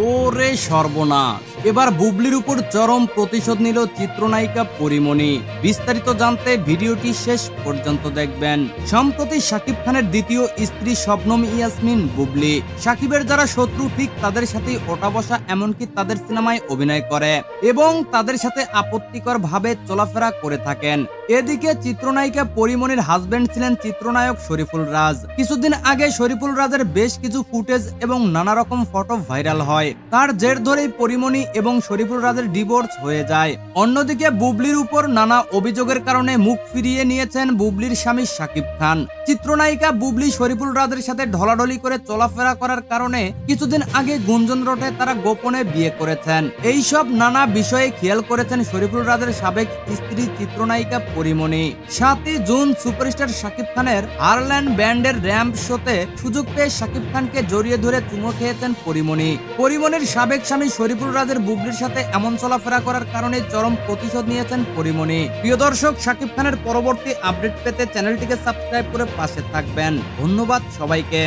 ওরে সর্বনাশ! এবার বুবলির উপর চরম প্রতিশোধ নিল চিত্রনায়িকা পরীমনি। বিস্তারিত জানতে ভিডিওটি শেষ পর্যন্ত দেখবেন। সম্প্রতি শাকিব খানের দ্বিতীয় স্ত্রী শবনম ইয়াসমিন বুবলি শাকিবের যারা শত্রু ঠিক তাদের সাথেই ওঠা বসা, এমনকি তাদের সিনেমায় অভিনয় করে এবং তাদের সাথে আপত্তিকর ভাবে চলাফেরা করে থাকেন। এদিকে চিত্রনায়িকা পরীমনির হাজবেন্ড ছিলেন চিত্রনায়ক শরীফুল রাজ। কিছুদিন আগে শরীফুল রাজের বেশ কিছু ফুটেজ এবং নানা রকম ফটো ভাইরাল হয়। তার জের ধরেই পরীমনি এবং শরীফুল রাজের ডিভোর্স হয়ে যায়। অন্যদিকে বুবলির উপর নানা অভিযোগের কারণে মুখ ফিরিয়ে নিয়েছেন বুবলির স্বামী শাকিব খান। চিত্রনায়িকা বুবলি শরীফুল রাজের সাথে ঢলাঢলি করে চলাফেরা করার কারণে কিছুদিন আগে গুঞ্জন রটে তারা গোপনে বিয়ে করেছেন। এইসব নানা বিষয়ে খেয়াল করেছেন শরীফুল রাজের সাবেক স্ত্রী চিত্রনায়িকা পরীমনি। 7ই জুন সুপারস্টার শাকিব খানের হারল্যান্ড ব্যান্ডের র্যাম্প শোতে সুযোগ পেয়ে শাকিব খানকে জড়িয়ে ধরে চুমো খেয়েছেন পরীমনি। পরীমনির সাবেক স্বামী শরীফুল রাজের বুবলির সাথে এমন চলাফেরা করার কারণে চরম প্রতিশোধ নিয়েছেন পরীমনি। প্রিয় দর্শক, শাকিব খানের পরবর্তী আপডেট পেতে চ্যানেলটিকে সাবস্ক্রাইব করে পাশে থাকবেন। ধন্যবাদ সবাইকে।